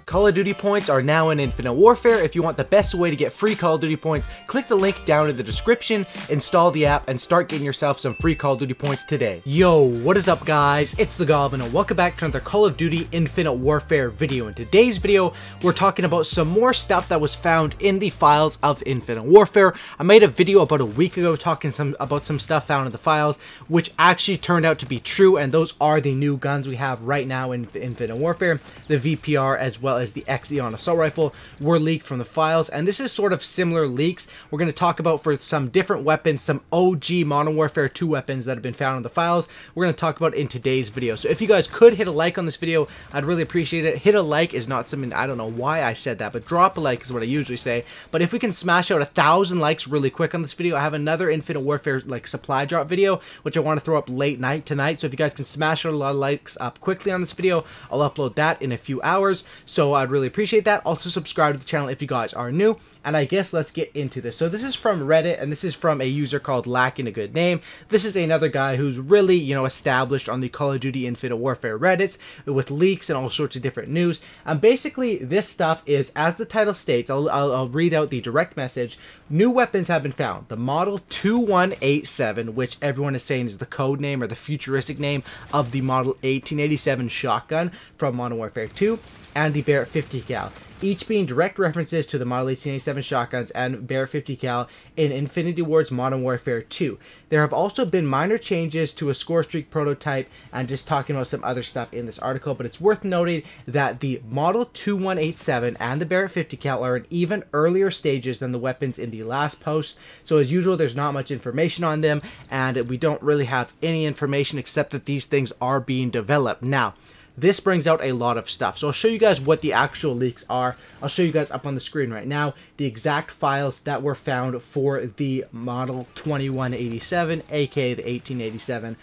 Call of Duty points are now in Infinite Warfare. If you want the best way to get free Call of Duty points, click the link down in the description, install the app, and start getting yourself some free Call of Duty points today. Yo, what is up guys? It's the Goblin and welcome back to another Call of Duty Infinite Warfare video. In today's video, we're talking about some more stuff that was found in the files of Infinite Warfare. I made a video about a week ago talking about some stuff found in the files, which actually turned out to be true, and those are the new guns we have right now in Infinite Warfare. The VPR as well as the Xeon assault rifle were leaked from the files, and this is sort of similar leaks we're going to talk about for some different weapons, some OG Modern Warfare 2 weapons that have been found in the files. We're going to talk about in today's video. So if you guys could hit a like on this video, I'd really appreciate it. Hit a like is not something, I don't know why I said that, but drop a like is what I usually say. But if we can smash out 1,000 likes really quick on this video, I have another Infinite Warfare like supply drop video which I want to throw up late night tonight. So if you guys can smash out a lot of likes up quickly on this video, I'll upload that in a few hours. So I'd really appreciate that. Also subscribe to the channel if you guys are new, and I guess let's get into this. So this is from Reddit, and this is from a user called Lacking a Good Name. This is another guy who's really, you know, established on the Call of Duty Infinite Warfare Reddits with leaks and all sorts of different news. And basically this stuff is, as the title states, I'll read out the direct message. New weapons have been found. The Model 2187, which everyone is saying is the code name or the futuristic name of the Model 1887 shotgun from Modern Warfare 2, and the Barrett 50 cal, each being direct references to the Model 1887 shotguns and Barrett 50 cal in Infinity Ward's Modern Warfare 2. There have also been minor changes to a score streak prototype, and just talking about some other stuff in this article, but it's worth noting that the Model 2187 and the Barrett 50 cal are in even earlier stages than the weapons in the last post. So as usual, there's not much information on them, and we don't really have any information except that these things are being developed. Now, this brings out a lot of stuff. So I'll show you guys what the actual leaks are. I'll show you guys up on the screen right now the exact files that were found for the Model 2187, aka the 1887.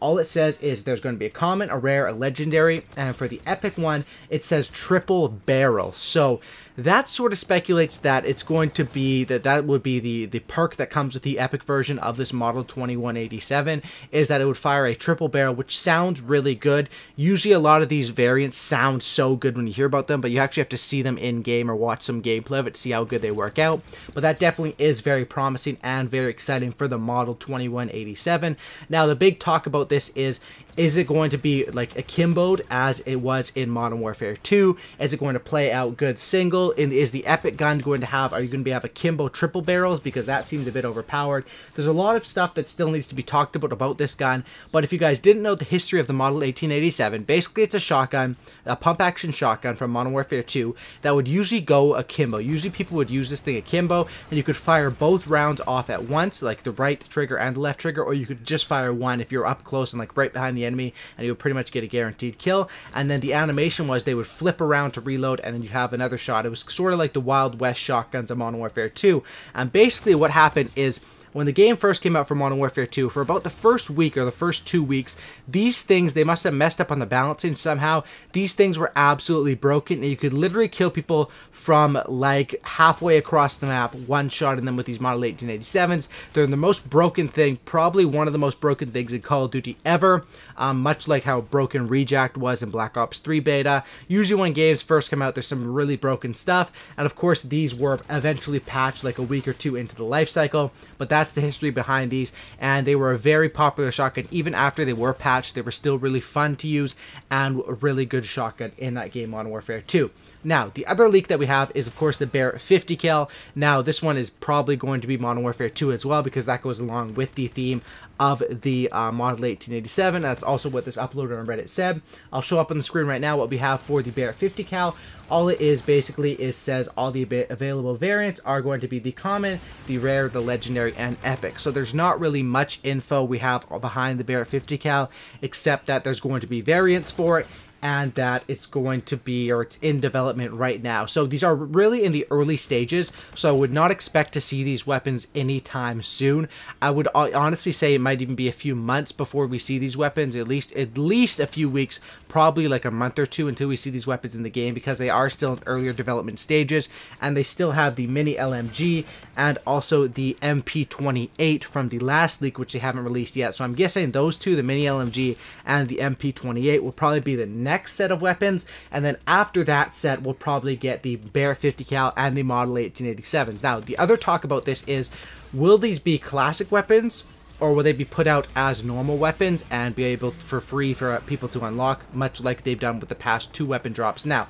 All it says is there's going to be a common, a rare, a legendary, and for the epic one, it says triple barrel. So that sort of speculates that it's going to be, that would be the perk that comes with the epic version of this Model 2187, is that it would fire a triple barrel, which sounds really good. Usually a lot of these variants sound so good when you hear about them, but you actually have to see them in game or watch some gameplay of it to see how good they work out. But that definitely is very promising and very exciting for the Model 2187. Now the big talk about this is it going to be like akimboed as it was in Modern Warfare 2? Is it going to play out good single? Is the epic gun going to have, are you going to have akimbo triple barrels? Because that seems a bit overpowered. There's a lot of stuff that still needs to be talked about this gun, but if you guys didn't know the history of the Model 1887, basically it's a shotgun, a pump action shotgun from Modern Warfare 2 that would usually go akimbo. Usually people would use this thing akimbo, and you could fire both rounds off at once, like the right trigger and the left trigger, or you could just fire one if you're up close and like right behind the enemy, and you would pretty much get a guaranteed kill. And then the animation was they would flip around to reload, and then you'd have another shot. It was sort of like the Wild West shotguns of Modern Warfare 2. And basically what happened is, when the game first came out for Modern Warfare 2, for about the first week or the first 2 weeks, these things, they must have messed up on the balancing somehow. These things were absolutely broken, and you could literally kill people from like halfway across the map, one-shotting them with these Model 1887s. They're the most broken thing, probably one of the most broken things in Call of Duty ever, much like how broken Rejact was in Black Ops 3 beta. Usually when games first come out, there's some really broken stuff, and of course these were eventually patched like a week or two into the life cycle, but that's the history behind these, and they were a very popular shotgun. Even after they were patched, they were still really fun to use and a really good shotgun in that game, Modern Warfare 2. Now, the other leak that we have is, of course, the Barrett 50 cal. Now, this one is probably going to be Modern Warfare 2 as well, because that goes along with the theme of the Model 1887. That's also what this uploader on Reddit said. I'll show up on the screen right now what we have for the Barrett 50 cal. All it is basically is says all the available variants are going to be the common, the rare, the legendary, and epic. So there's not really much info we have behind the Barrett 50 cal, except that there's going to be variants for it, and that it's going to be, or it's in development right now. So these are really in the early stages, so I would not expect to see these weapons anytime soon. I would honestly say it might even be a few months before we see these weapons, at least a few weeks, probably like a month or two until we see these weapons in the game, because they are still in earlier development stages, and they still have the mini LMG and also the MP28 from the last leak, which they haven't released yet. So I'm guessing those two, the mini LMG and the MP28, will probably be the next next set of weapons, and then after that set, we'll probably get the Barrett 50 cal and the Model 1887s. Now, the other talk about this is, will these be classic weapons, or will they be put out as normal weapons and be able for free for people to unlock, much like they've done with the past 2 weapon drops? Now,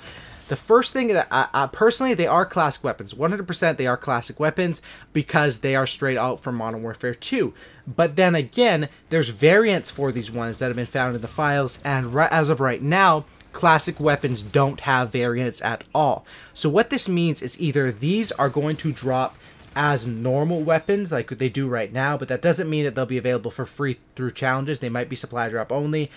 the first thing that personally, they are classic weapons. 100% they are classic weapons because they are straight out from Modern Warfare 2. But then again, there's variants for these ones that have been found in the files, and as of right now, classic weapons don't have variants at all. So what this means is either these are going to drop as normal weapons like they do right now, but that doesn't mean that they'll be available for free through challenges. They might be supply drop only.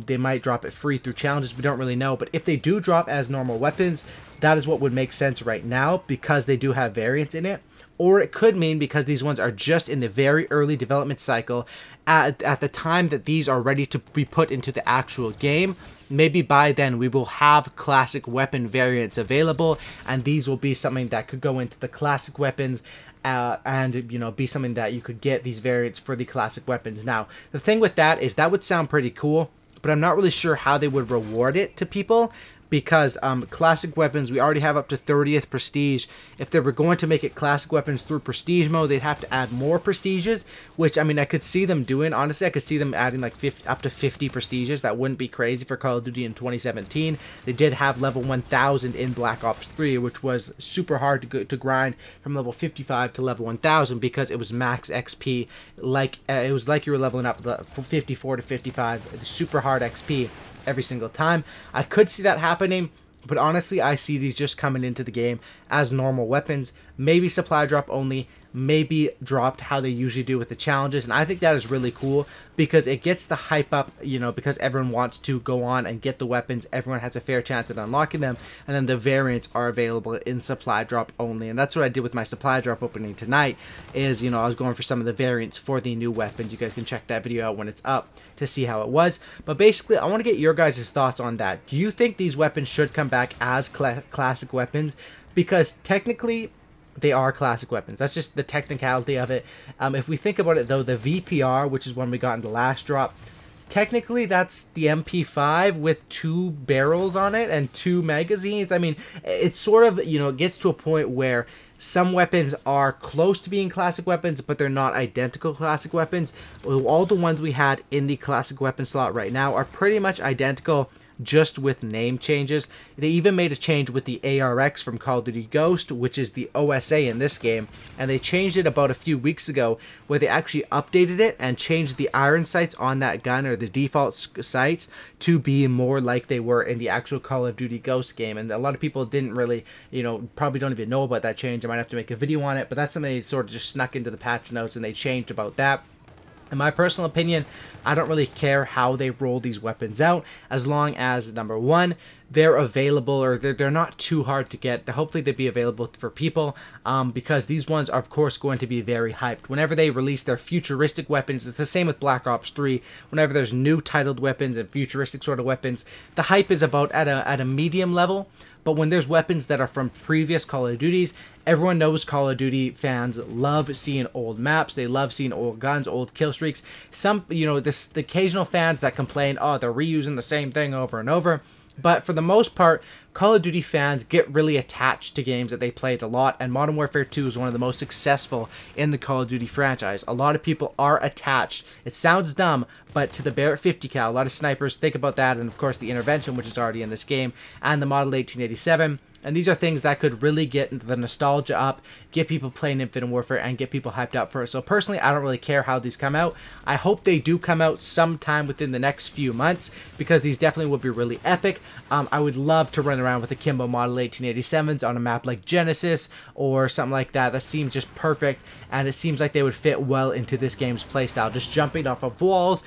They might drop it free through challenges. We don't really know, but if they do drop as normal weapons, that is what would make sense right now because they do have variants in it. Or it could mean because these ones are just in the very early development cycle, at the time that these are ready to be put into the actual game, maybe by then we will have classic weapon variants available, and these will be something that could go into the classic weapons and, you know, be something that you could get these variants for the classic weapons. Now, the thing with that is that would sound pretty cool, but I'm not really sure how they would reward it to people. Because classic weapons, we already have up to 30th prestige. If they were going to make it classic weapons through prestige mode, they'd have to add more prestiges, which, I mean, I could see them doing. Honestly, I could see them adding like up to 50 prestiges. That wouldn't be crazy for Call of Duty in 2017. They did have level 1000 in Black Ops 3, which was super hard to grind from level 55 to level 1000 because it was max XP. Like it was like you were leveling up from 54 to 55. Super hard XP every single time. I could see that happening, but honestly, I see these just coming into the game as normal weapons, maybe supply drop only, maybe dropped how they usually do with the challenges, and I think that is really cool because it gets the hype up, you know, because everyone wants to go on and get the weapons, everyone has a fair chance at unlocking them, and then the variants are available in supply drop only. And that's what I did with my supply drop opening tonight, is, you know, I was going for some of the variants for the new weapons. You guys can check that video out when it's up to see how it was, but basically I want to get your guys' thoughts on that. Do you think these weapons should come back as classic weapons? Because technically they are classic weapons. That's just the technicality of it. If we think about it though, the VPR, which is one we got in the last drop, technically that's the MP5 with 2 barrels on it and 2 magazines. I mean, it's sort of, you know, it gets to a point where some weapons are close to being classic weapons, but they're not identical classic weapons. All the ones we had in the classic weapon slot right now are pretty much identical, just with name changes. They even made a change with the ARX from Call of Duty Ghost, which is the OSA in this game, and they changed it about a few weeks ago where they actually updated it and changed the iron sights on that gun, or the default sights, to be more like they were in the actual Call of Duty Ghost game. And a lot of people didn't really, you know, probably don't even know about that change. I might have to make a video on it, but that's something they sort of just snuck into the patch notes and they changed about that. In my personal opinion, I don't really care how they roll these weapons out, as long as, number one, they're available, or they're not too hard to get. Hopefully they'd be available for people, because these ones are of course going to be very hyped. Whenever they release their futuristic weapons, it's the same with Black Ops 3. Whenever there's new titled weapons and futuristic sort of weapons, the hype is about at a medium level. But when there's weapons that are from previous Call of Duties, everyone knows Call of Duty fans love seeing old maps. They love seeing old guns, old kill streaks. Some, you know, the occasional fans that complain, oh, they're reusing the same thing over and over. But for the most part, Call of Duty fans get really attached to games that they played a lot, and Modern Warfare 2 is one of the most successful in the Call of Duty franchise. A lot of people are attached. It sounds dumb, but to the Barrett 50 cal, a lot of snipers think about that, and of course the Intervention, which is already in this game, and the Model 1887. And these are things that could really get the nostalgia up, get people playing Infinite Warfare, and get people hyped up for it. So personally, I don't really care how these come out. I hope they do come out sometime within the next few months, because these definitely will be really epic. I would love to run around with akimbo Model 1887s on a map like Genesis or something like that. That seems just perfect, and it seems like they would fit well into this game's playstyle. Just jumping off of walls,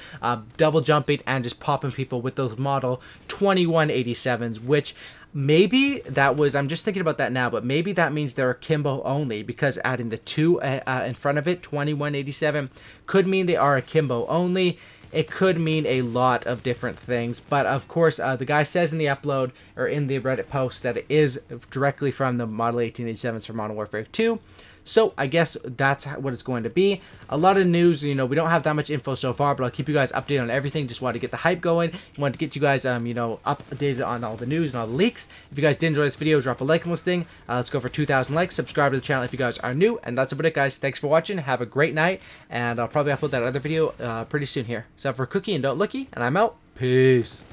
double jumping, and just popping people with those Model 2187s, which maybe that was, I'm just thinking about that now, but maybe that means they're akimbo only, because adding the 2 in front of it, 2187, could mean they are akimbo only. It could mean a lot of different things, but of course, the guy says in the upload, or in the Reddit post, that it is directly from the Model 1887s for Modern Warfare 2. So I guess that's what it's going to be. A lot of news, you know, we don't have that much info so far, but I'll keep you guys updated on everything. Just wanted to get the hype going. Wanted to get you guys, you know, updated on all the news and all the leaks. If you guys did enjoy this video, drop a like on this thing. Let's go for 2,000 likes. Subscribe to the channel if you guys are new. And that's about it, guys. Thanks for watching. Have a great night. And I'll probably upload that other video pretty soon here. So for Cookie and Don't Looky, and I'm out. Peace.